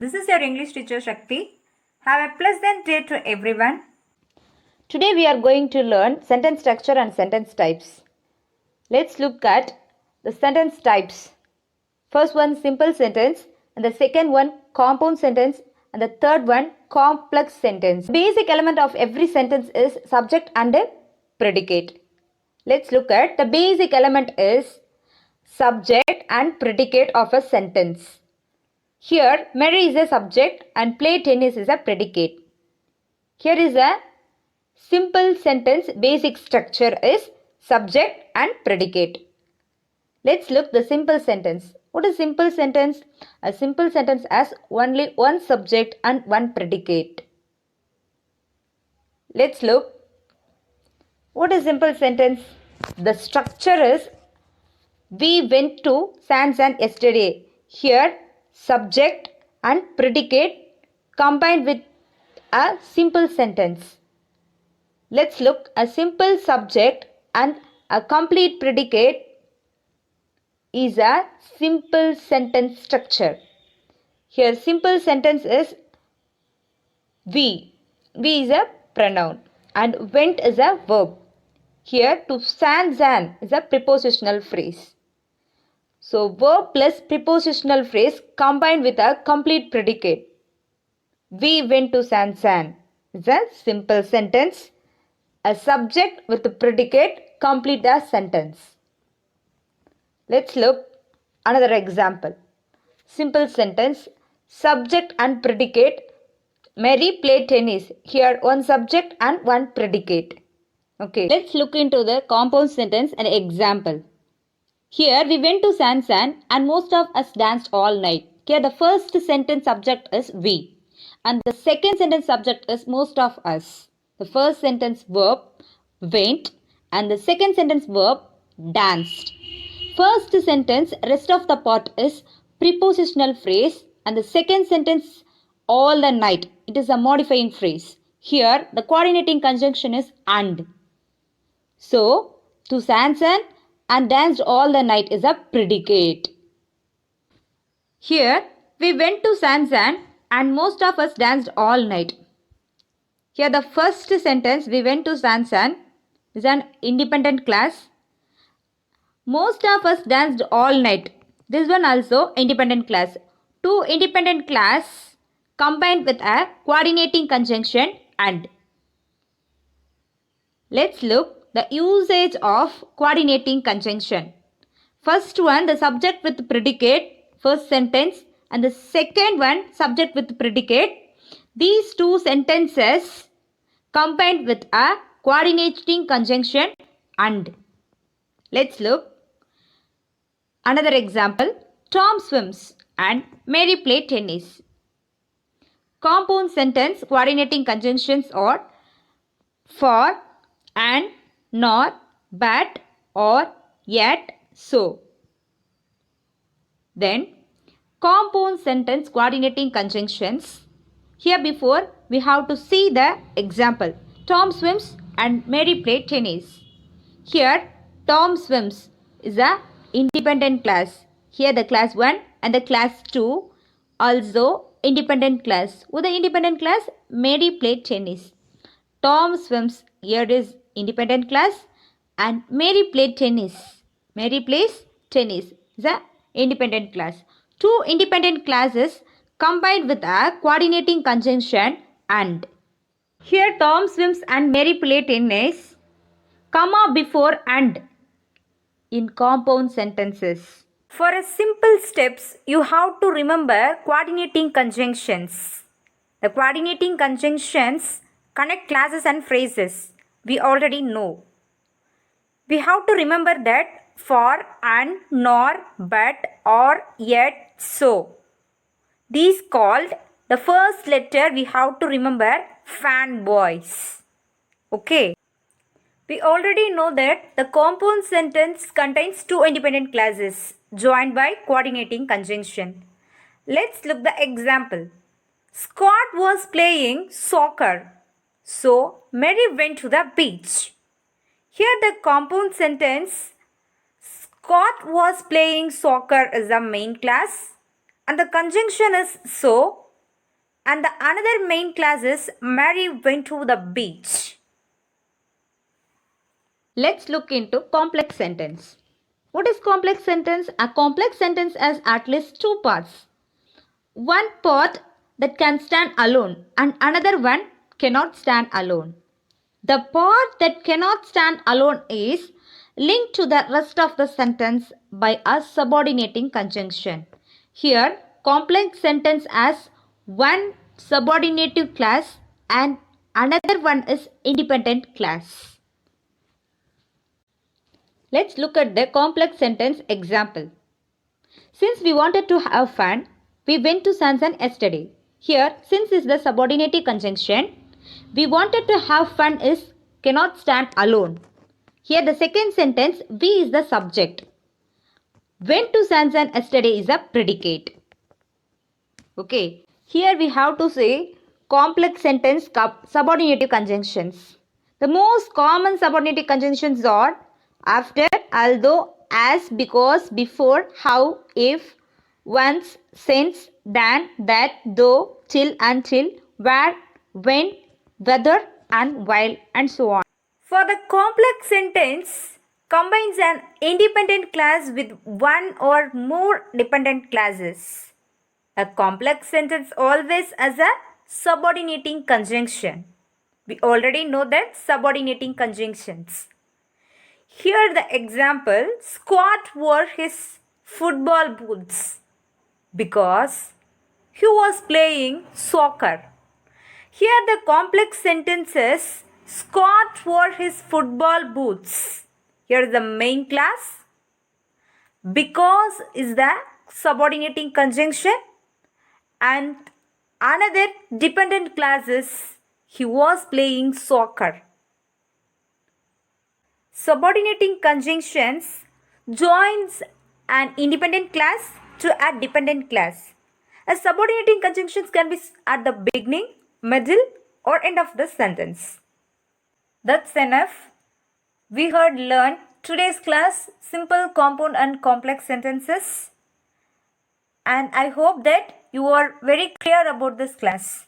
This is your English teacher Shakti. Have a pleasant day to everyone. Today we are going to learn sentence structure and sentence types. Let's look at the sentence types. First one simple sentence, and the second one compound sentence, and the third one complex sentence. Basic element of every sentence is subject and predicate. Let's look at the basic element is subject and predicate of a sentence. Here Mary is a subject and play tennis is a predicate. Here is a simple sentence basic structure is subject and predicate. Let's look the simple sentence. What is simple sentence? A simple sentence has only one subject and one predicate. Let's look. What is simple sentence? The structure is we went to Sansan yesterday. Here subject and predicate combined with a simple sentence. Let's look a simple subject and a complete predicate is a simple sentence structure. Here simple sentence is we. We is a pronoun and went is a verb. Here to Sansan is a prepositional phrase. So verb plus prepositional phrase combined with a complete predicate. We went to Sansan is a simple sentence. A subject with a predicate complete the sentence. Let's look another example. Simple sentence, subject and predicate. Mary played tennis. Here one subject and one predicate. Okay, let's look into the compound sentence and example. Here we went to Sansan and most of us danced all night. Here the first sentence subject is we and the second sentence subject is most of us. The first sentence verb went and the second sentence verb danced. First sentence rest of the part is prepositional phrase and the second sentence all the night. It is a modifying phrase. Here the coordinating conjunction is and. So to Sansan and danced all the night is a predicate. Here we went to Sansan and most of us danced all night. Here the first sentence we went to Sansan is an independent class. Most of us danced all night. This one also independent class. Two independent class combined with a coordinating conjunction and. Let's look the usage of coordinating conjunction. First one the subject with predicate, first sentence, and the second one subject with predicate. These two sentences combined with a coordinating conjunction and. Let's look another example. Tom swims and Mary play tennis. Compound sentence coordinating conjunctions are for, and, nor, but, or, yet, so. Then compound sentence coordinating conjunctions. Here before we have to see the example. Tom swims and Mary play tennis. Here Tom swims is a independent class. Here the class 1 and the class 2 also independent class. With the independent class Mary played tennis. Tom swims here is independent class and Mary played tennis. Mary plays tennis is a independent class. Two independent classes combined with a coordinating conjunction and. Here Tom swims and Mary play tennis, comma before and in compound sentences. For a simple steps, you have to remember coordinating conjunctions. The coordinating conjunctions connect clauses and phrases. We already know. We have to remember that for, and, nor, but, or, yet, so. These called the first letter we have to remember fanboys. Okay. We already know that the compound sentence contains two independent clauses joined by coordinating conjunction. Let's look the example. Scott was playing soccer, so Mary went to the beach. Here the compound sentence Scott was playing soccer is the main class and the conjunction is so And the another main class is Mary went to the beach. Let's look into complex sentence. What is complex sentence? A complex sentence has at least two parts. One part that can stand alone and another one cannot stand alone. The part that cannot stand alone is linked to the rest of the sentence by a subordinating conjunction. Here, complex sentence has one subordinative clause and another one is independent clause. Let's look at the complex sentence example. Since we wanted to have fun, we went to Sansan yesterday. Here, since is the subordinative conjunction. We wanted to have fun is cannot stand alone. Here the second sentence, we is the subject. Went to Sansan yesterday is a predicate. Okay. Here we have to say complex sentence subordinative conjunctions. The most common subordinative conjunctions are after, although, as, because, before, how, if, once, since, than, that, though, till, until, where, when, whether, and while, and so on. For the complex sentence, combines an independent clause with one or more dependent clauses. A complex sentence always has a subordinating conjunction. We already know that subordinating conjunctions. Here the example, Scott wore his football boots because he was playing soccer. Here the complex sentence is Scott wore his football boots. Here is the main clause. Because is the subordinating conjunction and another dependent clause is he was playing soccer. Subordinating conjunctions joins an independent clause to a dependent clause. A subordinating conjunctions can be at the beginning, middle or end of the sentence. That's enough. We had learned today's class simple, compound and complex sentences, and I hope that you are very clear about this class.